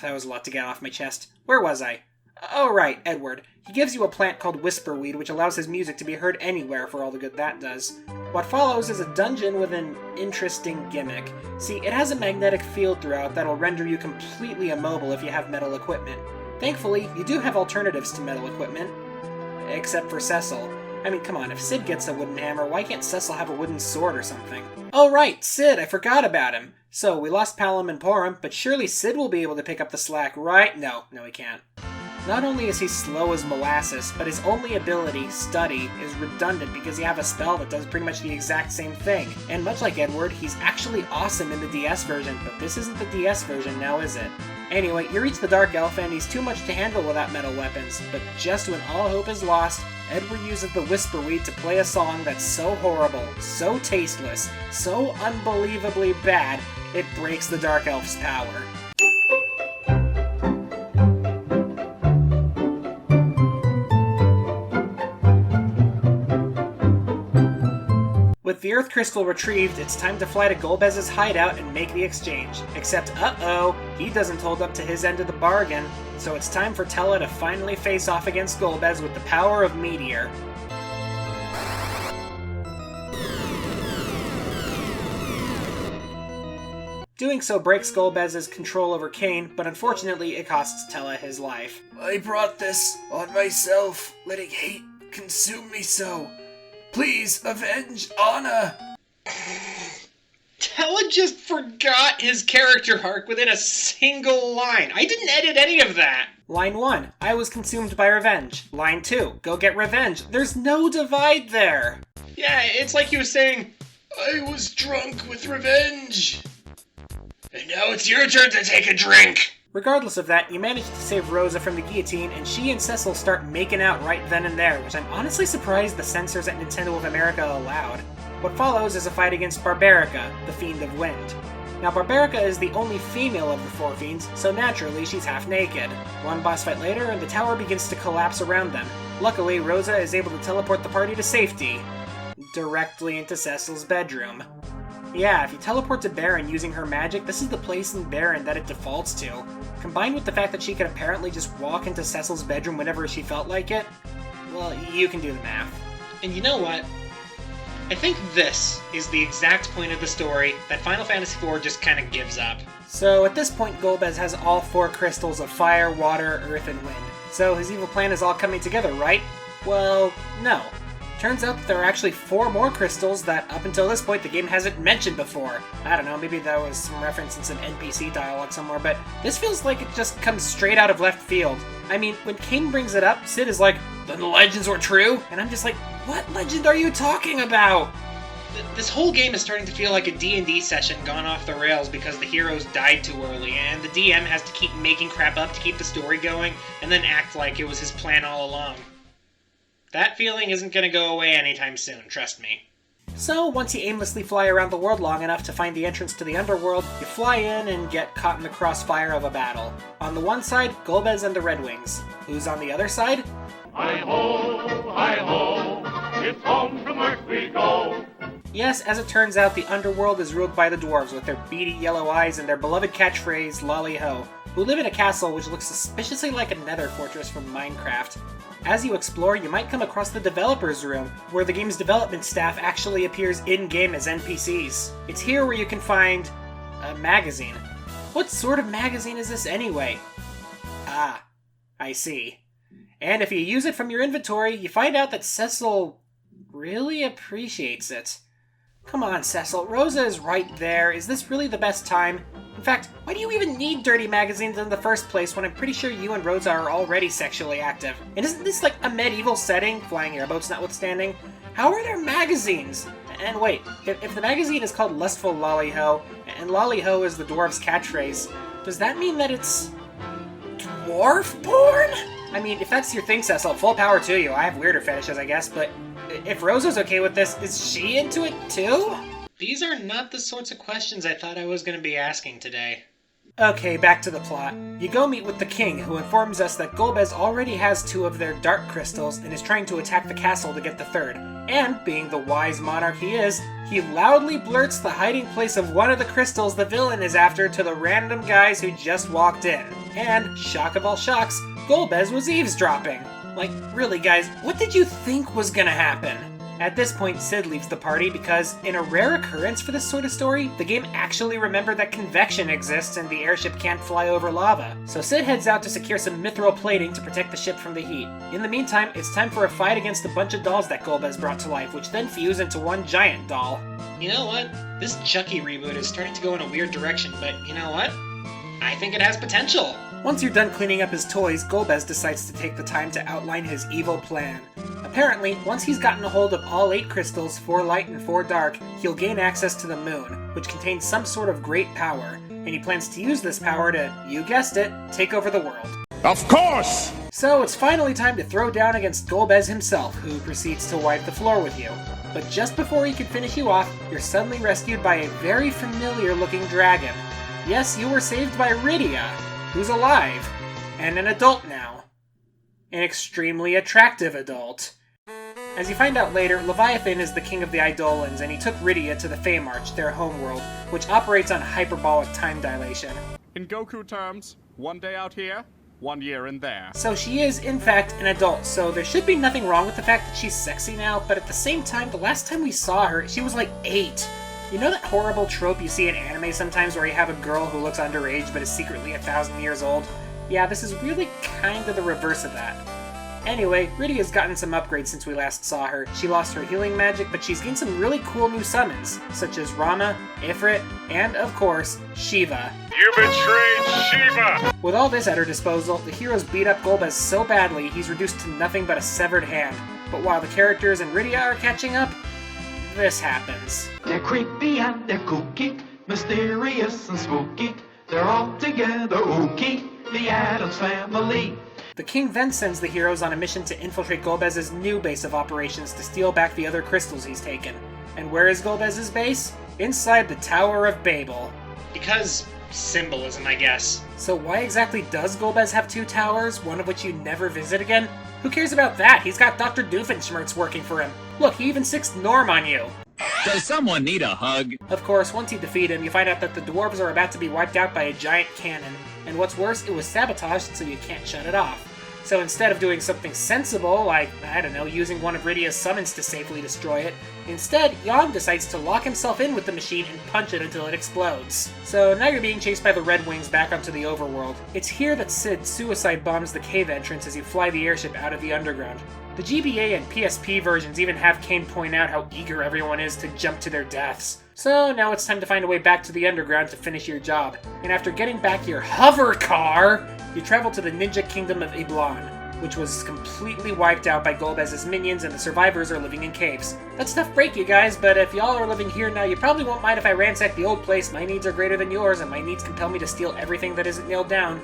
That was a lot to get off my chest. Where was I? Oh, right, Edward. He gives you a plant called Whisperweed, which allows his music to be heard anywhere for all the good that does. What follows is a dungeon with an interesting gimmick. See, it has a magnetic field throughout that'll render you completely immobile if you have metal equipment. Thankfully, you do have alternatives to metal equipment. Except for Cecil. I mean, come on, if Sid gets a wooden hammer, why can't Cecil have a wooden sword or something? Oh right, Sid, I forgot about him. So, we lost Palom and Porum, but surely Sid will be able to pick up the slack, right? No, he can't. Not only is he slow as molasses, but his only ability, Study, is redundant because you have a spell that does pretty much the exact same thing. And much like Edward, he's actually awesome in the DS version, but this isn't the DS version now, is it? Anyway, you reach the Dark Elf and he's too much to handle without metal weapons, but just when all hope is lost, Edward uses the Whisperweed to play a song that's so horrible, so tasteless, so unbelievably bad, it breaks the Dark Elf's power. With the Earth Crystal retrieved, it's time to fly to Golbez's hideout and make the exchange. Except, uh-oh, he doesn't hold up to his end of the bargain, so it's time for Tella to finally face off against Golbez with the power of Meteor. Doing so breaks Golbez's control over Kain, but unfortunately it costs Tella his life. I brought this on myself, letting hate consume me so. Please, avenge Anna! Tella just forgot his character arc within a single line. I didn't edit any of that. Line 1, I was consumed by revenge. Line 2, go get revenge. There's no divide there. Yeah, it's like he was saying, I was drunk with revenge. And now it's your turn to take a drink. Regardless of that, you manage to save Rosa from the guillotine, and she and Cecil start making out right then and there, which I'm honestly surprised the censors at Nintendo of America allowed. What follows is a fight against Barbarica, the Fiend of Wind. Now, Barbarica is the only female of the four fiends, so naturally she's half naked. One boss fight later, and the tower begins to collapse around them. Luckily, Rosa is able to teleport the party to safety, directly into Cecil's bedroom. Yeah, if you teleport to Baron using her magic, this is the place in Baron that it defaults to. Combined with the fact that she could apparently just walk into Cecil's bedroom whenever she felt like it, well, you can do the math. And you know what? I think this is the exact point of the story that Final Fantasy IV just kind of gives up. So at this point, Golbez has all four crystals of fire, water, earth, and wind. So his evil plan is all coming together, right? Well, no. Turns out that there are actually 4 more crystals that, up until this point, the game hasn't mentioned before. I don't know, maybe that was some reference in some NPC dialogue somewhere, but this feels like it just comes straight out of left field. I mean, when Kain brings it up, Sid is like, then the legends were true? And I'm just like, what legend are you talking about? This whole game is starting to feel like a D&D session gone off the rails because the heroes died too early, and the DM has to keep making crap up to keep the story going, and then act like it was his plan all along. That feeling isn't going to go away anytime soon, trust me. So, once you aimlessly fly around the world long enough to find the entrance to the underworld, you fly in and get caught in the crossfire of a battle. On the one side, Golbez and the Red Wings. Who's on the other side? Hi-ho, it's home from Earth we go. Yes, as it turns out, the underworld is ruled by the dwarves with their beady yellow eyes and their beloved catchphrase, lolly-ho, who live in a castle which looks suspiciously like a nether fortress from Minecraft. As you explore, you might come across the developer's room, where the game's development staff actually appears in-game as NPCs. It's here where you can find a magazine. What sort of magazine is this anyway? Ah, I see. And if you use it from your inventory, you find out that Cecil really appreciates it. Come on, Cecil, Rosa is right there. Is this really the best time? In fact, why do you even need dirty magazines in the first place when I'm pretty sure you and Rosa are already sexually active? And isn't this like a medieval setting, flying airboats notwithstanding? How are there magazines? And wait, if the magazine is called Lustful Lolly-ho, and Lolly-ho is the dwarf's catchphrase, does that mean that it's dwarf porn? I mean, if that's your thing, Cecil, full power to you. I have weirder fetishes, I guess, but if Rosa's okay with this, is she into it too? These are not the sorts of questions I thought I was going to be asking today. Okay, back to the plot. You go meet with the king, who informs us that Golbez already has 2 of their dark crystals and is trying to attack the castle to get the 3rd. And, being the wise monarch he is, he loudly blurts the hiding place of one of the crystals the villain is after to the random guys who just walked in. And, shock of all shocks, Golbez was eavesdropping. Like, really guys, what did you think was gonna happen? At this point, Sid leaves the party because, in a rare occurrence for this sort of story, the game actually remembered that convection exists and the airship can't fly over lava. So Sid heads out to secure some mithril plating to protect the ship from the heat. In the meantime, it's time for a fight against a bunch of dolls that Golbez brought to life, which then fuse into one giant doll. You know what? This Chucky reboot is starting to go in a weird direction, but you know what? I think it has potential. Once you're done cleaning up his toys, Golbez decides to take the time to outline his evil plan. Apparently, once he's gotten a hold of all 8 crystals, 4 light and 4 dark, he'll gain access to the moon, which contains some sort of great power, and he plans to use this power to, you guessed it, take over the world. Of course! So it's finally time to throw down against Golbez himself, who proceeds to wipe the floor with you. But just before he can finish you off, you're suddenly rescued by a very familiar looking dragon. Yes, you were saved by Rydia, who's alive, and an adult now. An extremely attractive adult. As you find out later, Leviathan is the king of the Eidolons, and he took Rydia to the Feymarch, their homeworld, which operates on hyperbolic time dilation. In Goku terms, 1 day out here, 1 year in there. So she is, in fact, an adult, so there should be nothing wrong with the fact that she's sexy now, but at the same time, the last time we saw her, she was like 8. You know that horrible trope you see in anime sometimes where you have a girl who looks underage but is secretly 1,000 years old? Yeah, this is really kind of the reverse of that. Anyway, Rydia's gotten some upgrades since we last saw her. She lost her healing magic, but she's gained some really cool new summons, such as Rama, Ifrit, and, of course, Shiva. You betrayed Shiva! With all this at her disposal, the heroes beat up Golbez so badly he's reduced to nothing but a severed hand. But while the characters and Rydia are catching up, this happens. They're creepy and they're kooky, mysterious and spooky. They're all together ooky, the Addams Family. The king then sends the heroes on a mission to infiltrate Golbez's new base of operations to steal back the other crystals he's taken. And where is Golbez's base? Inside the Tower of Babel. Because symbolism, I guess. So why exactly does Golbez have 2 towers, one of which you never visit again? Who cares about that? He's got Dr. Doofenshmirtz working for him. Look, he even 6th Norm on you. Does someone need a hug? Of course, once you defeat him, you find out that the dwarves are about to be wiped out by a giant cannon. And what's worse, it was sabotaged so you can't shut it off. So instead of doing something sensible, like, I don't know, using one of Rydia's summons to safely destroy it, instead, Jan decides to lock himself in with the machine and punch it until it explodes. So now you're being chased by the Red Wings back onto the overworld. It's here that Sid suicide bombs the cave entrance as you fly the airship out of the underground. The GBA and PSP versions even have Kane point out how eager everyone is to jump to their deaths. So now it's time to find a way back to the underground to finish your job. And after getting back your hover car, you travel to the Ninja Kingdom of Iblan, which was completely wiped out by Golbez's minions and the survivors are living in caves. That stuff break you guys, but if y'all are living here now, you probably won't mind if I ransack the old place. My needs are greater than yours, and my needs compel me to steal everything that isn't nailed down.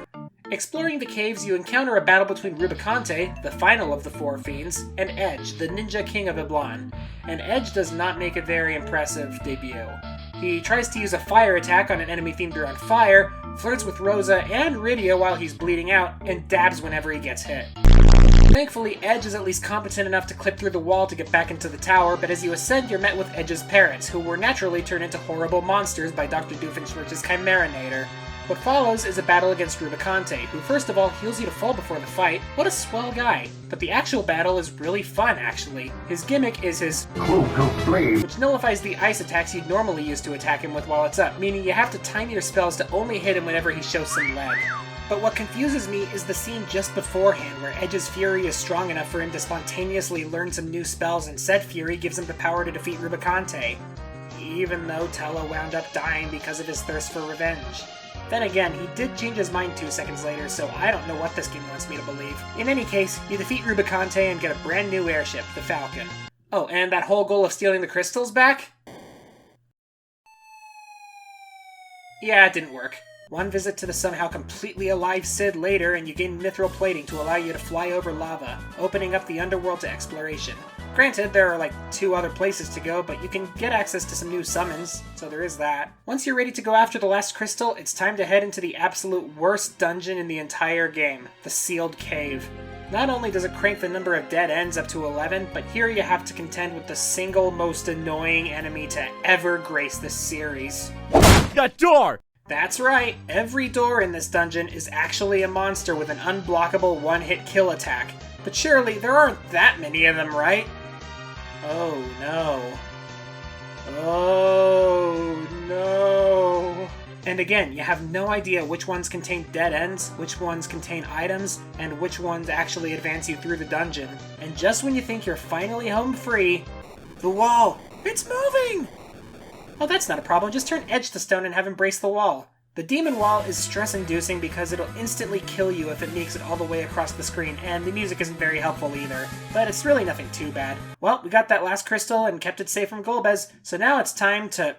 Exploring the caves, you encounter a battle between Rubicante, the final of the 4 fiends, and Edge, the Ninja King of Iblan. And Edge does not make a very impressive debut. He tries to use a fire attack on an enemy themed around fire, flirts with Rosa and Rydia while he's bleeding out, and dabs whenever he gets hit. Thankfully, Edge is at least competent enough to clip through the wall to get back into the tower, but as you ascend, you're met with Edge's parents, who were naturally turned into horrible monsters by Dr. Doofenshmirtz's Chimerinator. What follows is a battle against Rubicante, who first of all heals you to fall before the fight. What a swell guy. But the actual battle is really fun, actually. His gimmick is his which nullifies the ice attacks you'd normally use to attack him with while it's up, meaning you have to time your spells to only hit him whenever he shows some leg. But what confuses me is the scene just beforehand, where Edge's fury is strong enough for him to spontaneously learn some new spells, and said fury gives him the power to defeat Rubicante, even though Tello wound up dying because of his thirst for revenge. Then again, he did change his mind 2 seconds later, so I don't know what this game wants me to believe. In any case, you defeat Rubicante and get a brand new airship, the Falcon. Oh, and that whole goal of stealing the crystals back? Yeah, it didn't work. One visit to the somehow completely alive Sid later, and you gain mithril plating to allow you to fly over lava, opening up the underworld to exploration. Granted, there are like 2 other places to go, but you can get access to some new summons, so there is that. Once you're ready to go after the last crystal, it's time to head into the absolute worst dungeon in the entire game, the Sealed Cave. Not only does it crank the number of dead ends up to 11, but here you have to contend with the single most annoying enemy to ever grace this series. That door! That's right, every door in this dungeon is actually a monster with an unblockable one-hit kill attack. But surely there aren't that many of them, right? Oh no. Oh no. And again, you have no idea which ones contain dead ends, which ones contain items, and which ones actually advance you through the dungeon. And just when you think you're finally home free, the wall! It's moving! Oh, that's not a problem, just turn edge to stone and have him brace the wall. The demon wall is stress-inducing because it'll instantly kill you if it makes it all the way across the screen, and the music isn't very helpful either. But it's really nothing too bad. Well, we got that last crystal and kept it safe from Golbez, so now it's time to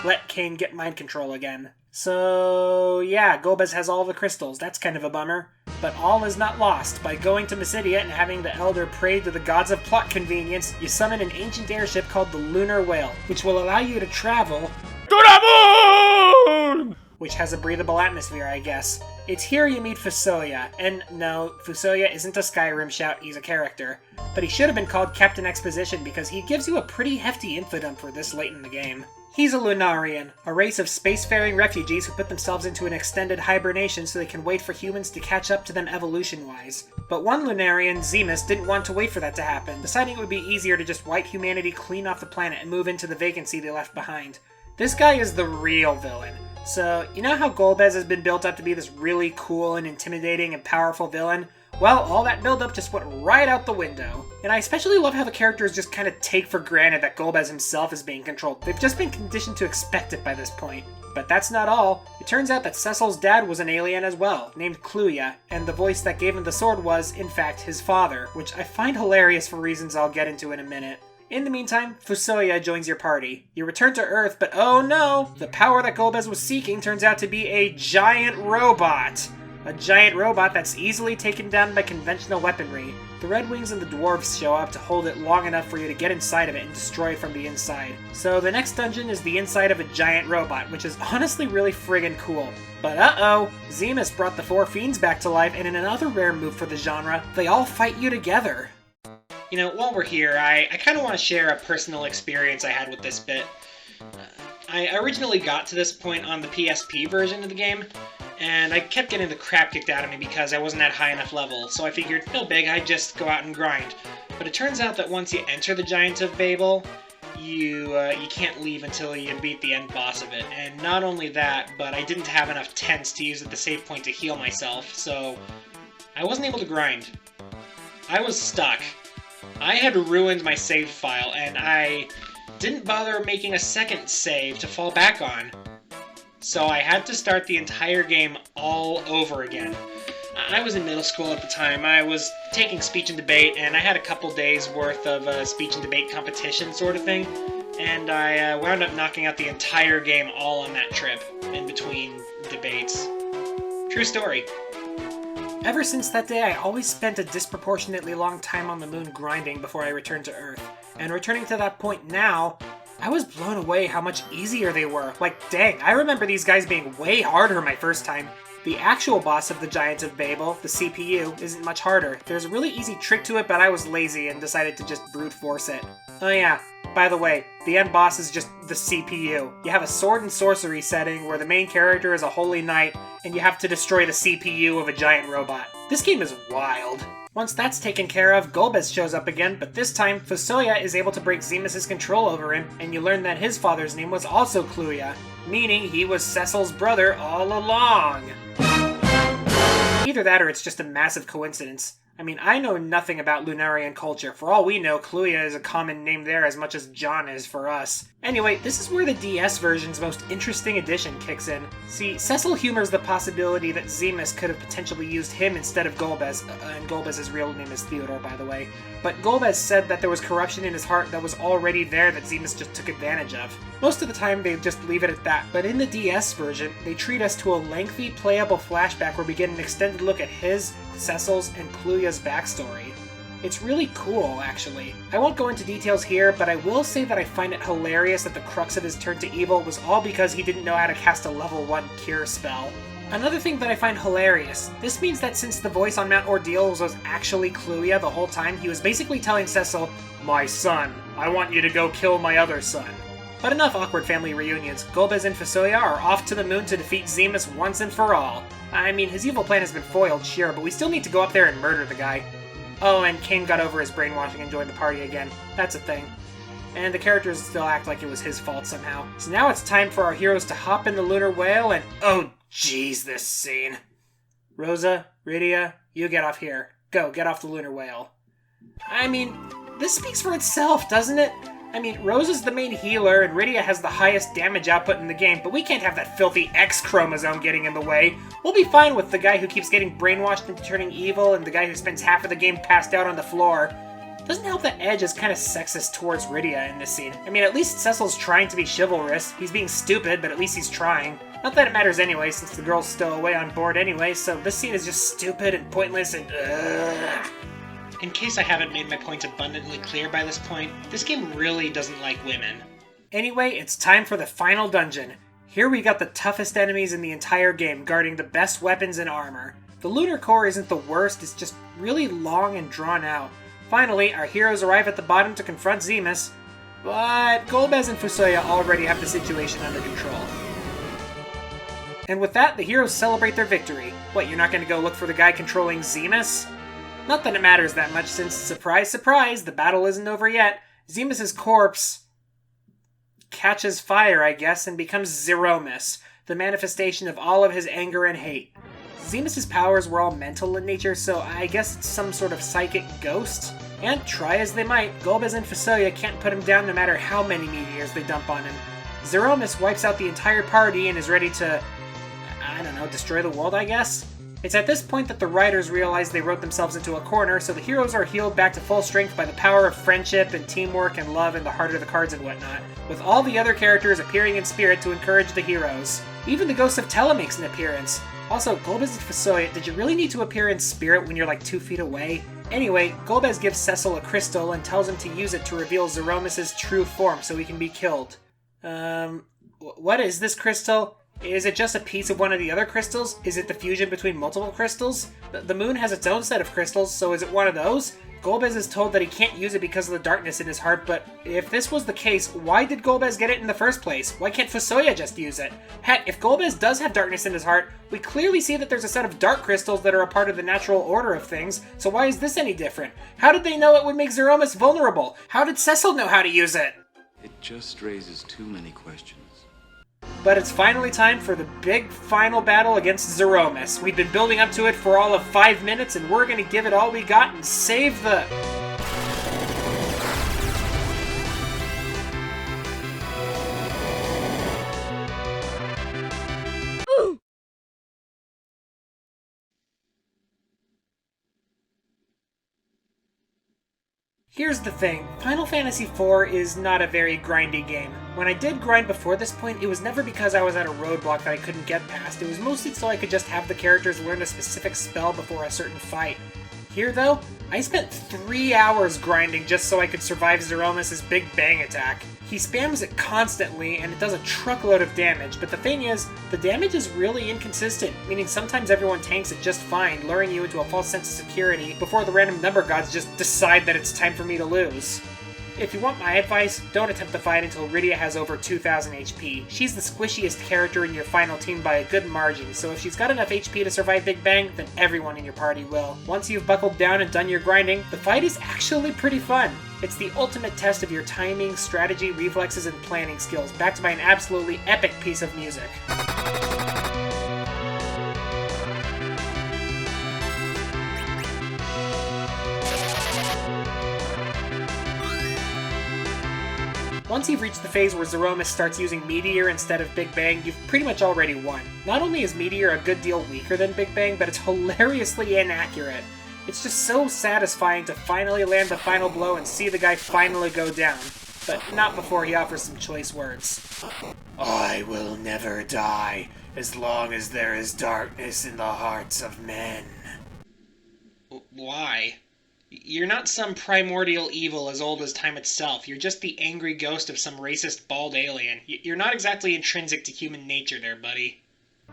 let Cain get mind control again. So yeah, Golbez has all the crystals, that's kind of a bummer. But all is not lost. By going to Mysidia and having the Elder pray to the gods of plot convenience, you summon an ancient airship called the Lunar Whale, which will allow you to travel To the moon! which has a breathable atmosphere, I guess. It's here you meet Fusoya, and no, Fusoya isn't a Skyrim shout, he's a character. But he should have been called Captain Exposition because he gives you a pretty hefty info dump for this late in the game. He's a Lunarian, a race of spacefaring refugees who put themselves into an extended hibernation so they can wait for humans to catch up to them evolution-wise. But one Lunarian, Zemus, didn't want to wait for that to happen, deciding it would be easier to just wipe humanity clean off the planet and move into the vacancy they left behind. This guy is the real villain. So, you know how Golbez has been built up to be this really cool and intimidating and powerful villain? Well, all that build-up just went right out the window. And I especially love how the characters just kind of take for granted that Golbez himself is being controlled. They've just been conditioned to expect it by this point. But that's not all. It turns out that Cecil's dad was an alien as well, named Kluya, and the voice that gave him the sword was, in fact, his father, which I find hilarious for reasons I'll get into in a minute. In the meantime, Fusoya joins your party. You return to Earth, but oh no! The power that Golbez was seeking turns out to be a giant robot! A giant robot that's easily taken down by conventional weaponry. The Red Wings and the Dwarves show up to hold it long enough for you to get inside of it and destroy it from the inside. So the next dungeon is the inside of a giant robot, which is honestly really friggin' cool. But uh-oh! Zemus brought the 4 fiends back to life, and in another rare move for the genre, they all fight you together. You know, while we're here, I kind of want to share a personal experience I had with this bit. I originally got to this point on the PSP version of the game, and I kept getting the crap kicked out of me because I wasn't at high enough level, so I figured, no big, I'd just go out and grind. But it turns out that once you enter the Giant of Babel, you can't leave until you beat the end boss of it. And not only that, but I didn't have enough tents to use at the save point to heal myself, so I wasn't able to grind. I was stuck. I had ruined my save file, and I didn't bother making a second save to fall back on. So I had to start the entire game all over again. I was in middle school at the time. I was taking speech and debate, and I had a couple days worth of speech and debate competition sort of thing, and I wound up knocking out the entire game all on that trip, in between debates. True story. Ever since that day, I always spent a disproportionately long time on the moon grinding before I returned to Earth. And returning to that point now, I was blown away how much easier they were. Like, dang, I remember these guys being way harder my first time. The actual boss of the Giant of Babel, the CPU, isn't much harder. There's a really easy trick to it, but I was lazy and decided to just brute force it. Oh yeah, by the way, the end boss is just the CPU. You have a sword and sorcery setting where the main character is a holy knight, and you have to destroy the CPU of a giant robot. This game is wild. Once that's taken care of, Golbez shows up again, but this time, Fusoya is able to break Zemus' control over him, and you learn that his father's name was also Kluya, meaning he was Cecil's brother all along. Either that or it's just a massive coincidence. I mean, I know nothing about Lunarian culture. For all we know, Kluya is a common name there as much as John is for us. Anyway, this is where the DS version's most interesting addition kicks in. See, Cecil humors the possibility that Zemus could have potentially used him instead of Golbez, and Golbez's real name is Theodore, by the way. But Golbez said that there was corruption in his heart that was already there that Zemus just took advantage of. Most of the time, they just leave it at that, but in the DS version, they treat us to a lengthy, playable flashback where we get an extended look at his, Cecil's, and Kluya's backstory. It's really cool, actually. I won't go into details here, but I will say that I find it hilarious that the crux of his turn to evil was all because he didn't know how to cast a level 1 cure spell. Another thing that I find hilarious, this means that since the voice on Mount Ordeal was actually Cluia the whole time, he was basically telling Cecil, "My son, I want you to go kill my other son." But enough awkward family reunions. Golbez and Fusoya are off to the moon to defeat Zemus once and for all. I mean, his evil plan has been foiled, sure, but we still need to go up there and murder the guy. Oh, and Kane got over his brainwashing and joined the party again. That's a thing. And the characters still act like it was his fault somehow. So now it's time for our heroes to hop in the lunar whale and... oh, jeez, this scene. Rosa, Rydia, you get off here. Go, get off the lunar whale. I mean, this speaks for itself, doesn't it? I mean, Rosa's the main healer, and Rydia has the highest damage output in the game, but we can't have that filthy X chromosome getting in the way. We'll be fine with the guy who keeps getting brainwashed into turning evil, and the guy who spends half of the game passed out on the floor. Doesn't help that Edge is kind of sexist towards Rydia in this scene. I mean, at least Cecil's trying to be chivalrous. He's being stupid, but at least he's trying. Not that it matters anyway, since the girl's still away on board anyway, so this scene is just stupid and pointless and ugh. In case I haven't made my point abundantly clear by this point, this game really doesn't like women. Anyway, it's time for the final dungeon. Here we got the toughest enemies in the entire game, guarding the best weapons and armor. The lunar core isn't the worst, it's just really long and drawn out. Finally, our heroes arrive at the bottom to confront Zemus, but Golbez and Fusoya already have the situation under control. And with that, the heroes celebrate their victory. What, you're not going to go look for the guy controlling Zemus? Not that it matters that much, since, surprise, surprise, the battle isn't over yet. Zemus's corpse catches fire, I guess, and becomes Zeromus, the manifestation of all of his anger and hate. Zemus's powers were all mental in nature, so I guess it's some sort of psychic ghost. And try as they might, Golbez and Fusoya can't put him down no matter how many meteors they dump on him. Zeromus wipes out the entire party and is ready to, I don't know, destroy the world, I guess? It's at this point that the writers realize they wrote themselves into a corner, so the heroes are healed back to full strength by the power of friendship and teamwork and love and the heart of the cards and whatnot, with all the other characters appearing in spirit to encourage the heroes. Even the ghost of Tella makes an appearance. Also, Golbez and Fusoya, did you really need to appear in spirit when you're like 2 feet away? Anyway, Golbez gives Cecil a crystal and tells him to use it to reveal Zeromus' true form so he can be killed. What is this crystal? Is it just a piece of one of the other crystals? Is it the fusion between multiple crystals? The moon has its own set of crystals, so is it one of those? Golbez is told that he can't use it because of the darkness in his heart, but if this was the case, why did Golbez get it in the first place? Why can't Fusoya just use it? Heck, if Golbez does have darkness in his heart, we clearly see that there's a set of dark crystals that are a part of the natural order of things, so why is this any different? How did they know it would make Zeromus vulnerable? How did Cecil know how to use it? It just raises too many questions. But it's finally time for the big final battle against Zeromus. We've been building up to it for all of 5 minutes, and we're gonna give it all we got and save the... Here's the thing, Final Fantasy IV is not a very grindy game. When I did grind before this point, it was never because I was at a roadblock that I couldn't get past. It was mostly so I could just have the characters learn a specific spell before a certain fight. Here, though, I spent 3 hours grinding just so I could survive Zeromus' Big Bang attack. He spams it constantly, and it does a truckload of damage, but the thing is, the damage is really inconsistent, meaning sometimes everyone tanks it just fine, luring you into a false sense of security before the random number gods just decide that it's time for me to lose. If you want my advice, don't attempt the fight until Rydia has over 2000 HP. She's the squishiest character in your final team by a good margin, so if she's got enough HP to survive Big Bang, then everyone in your party will. Once you've buckled down and done your grinding, the fight is actually pretty fun. It's the ultimate test of your timing, strategy, reflexes, and planning skills, backed by an absolutely epic piece of music. Once you've reached the phase where Zeromus starts using Meteor instead of Big Bang, you've pretty much already won. Not only is Meteor a good deal weaker than Big Bang, but it's hilariously inaccurate. It's just so satisfying to finally land the final blow and see the guy finally go down. But not before he offers some choice words. I will never die as long as there is darkness in the hearts of men. Why? You're not some primordial evil as old as time itself. You're just the angry ghost of some racist bald alien. You're not exactly intrinsic to human nature there, buddy.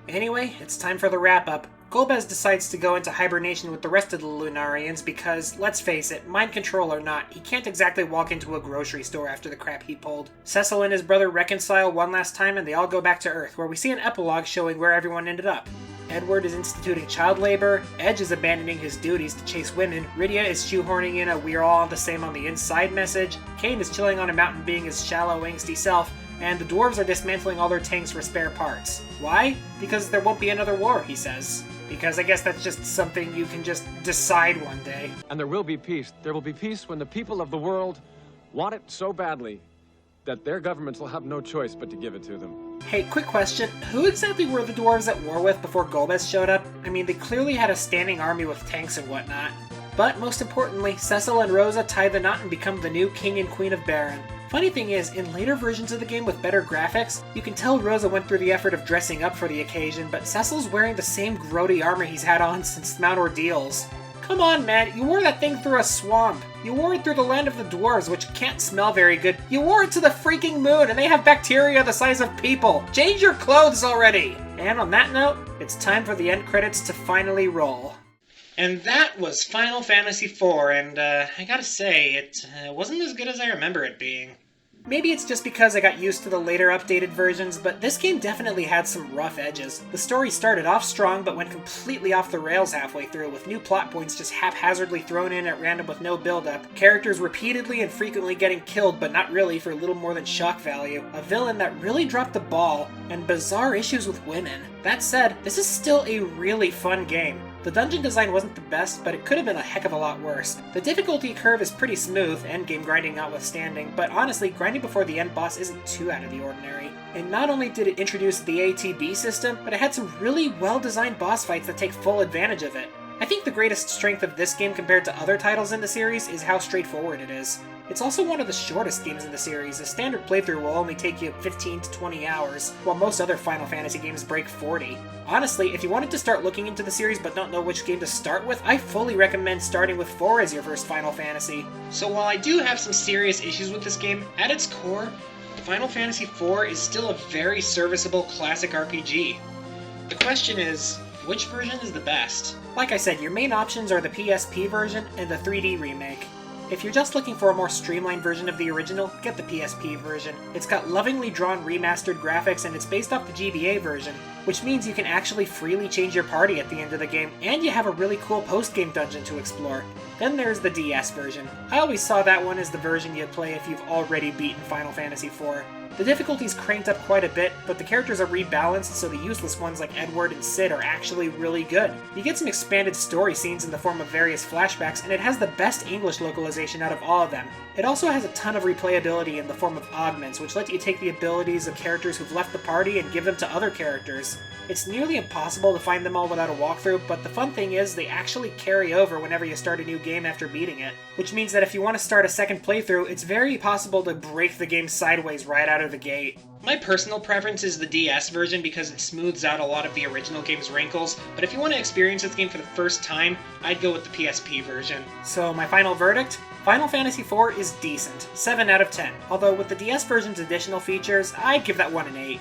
Anyway, it's time for the wrap-up. Golbez decides to go into hibernation with the rest of the Lunarians because, let's face it, mind control or not, he can't exactly walk into a grocery store after the crap he pulled. Cecil and his brother reconcile one last time and they all go back to Earth, where we see an epilogue showing where everyone ended up. Edward is instituting child labor, Edge is abandoning his duties to chase women, Rydia is shoehorning in a "we're all the same on the inside" message, Kane is chilling on a mountain being his shallow, angsty self, and the dwarves are dismantling all their tanks for spare parts. Why? Because there won't be another war, he says. Because I guess that's just something you can just decide one day. And there will be peace. There will be peace when the people of the world want it so badly that their governments will have no choice but to give it to them. Hey, quick question. Who exactly were the dwarves at war with before Golbez showed up? I mean, they clearly had a standing army with tanks and whatnot. But most importantly, Cecil and Rosa tie the knot and become the new king and queen of Baron. Funny thing is, in later versions of the game with better graphics, you can tell Rosa went through the effort of dressing up for the occasion, but Cecil's wearing the same grody armor he's had on since Mount Ordeals. Come on, man, you wore that thing through a swamp. You wore it through the land of the dwarves, which can't smell very good. You wore it to the freaking moon, and they have bacteria the size of people. Change your clothes already! And on that note, it's time for the end credits to finally roll. And that was Final Fantasy IV, and I gotta say, it wasn't as good as I remember it being. Maybe it's just because I got used to the later updated versions, but this game definitely had some rough edges. The story started off strong, but went completely off the rails halfway through, with new plot points just haphazardly thrown in at random with no build-up, characters repeatedly and frequently getting killed, but not really, for little more than shock value, a villain that really dropped the ball, and bizarre issues with women. That said, this is still a really fun game. The dungeon design wasn't the best, but it could have been a heck of a lot worse. The difficulty curve is pretty smooth, endgame grinding notwithstanding, but honestly, grinding before the end boss isn't too out of the ordinary. And not only did it introduce the ATB system, but it had some really well-designed boss fights that take full advantage of it. I think the greatest strength of this game compared to other titles in the series is how straightforward it is. It's also one of the shortest games in the series. A standard playthrough will only take you 15 to 20 hours, while most other Final Fantasy games break 40. Honestly, if you wanted to start looking into the series but don't know which game to start with, I fully recommend starting with 4 as your first Final Fantasy. So while I do have some serious issues with this game, at its core, Final Fantasy IV is still a very serviceable classic RPG. The question is, which version is the best? Like I said, your main options are the PSP version and the 3D remake. If you're just looking for a more streamlined version of the original, get the PSP version. It's got lovingly drawn remastered graphics and it's based off the GBA version, which means you can actually freely change your party at the end of the game, and you have a really cool post-game dungeon to explore. Then there's the DS version. I always saw that one as the version you'd play if you've already beaten Final Fantasy IV. The difficulty's cranked up quite a bit, but the characters are rebalanced so the useless ones like Edward and Cid are actually really good. You get some expanded story scenes in the form of various flashbacks, and it has the best English localization out of all of them. It also has a ton of replayability in the form of augments, which let you take the abilities of characters who've left the party and give them to other characters. It's nearly impossible to find them all without a walkthrough, but the fun thing is they actually carry over whenever you start a new game after beating it. Which means that if you want to start a second playthrough, it's very possible to break the game sideways right out of the gate. My personal preference is the DS version because it smooths out a lot of the original game's wrinkles, but if you want to experience this game for the first time, I'd go with the PSP version. So my final verdict? Final Fantasy IV is decent, 7 out of 10, although with the DS version's additional features, I'd give that one an 8.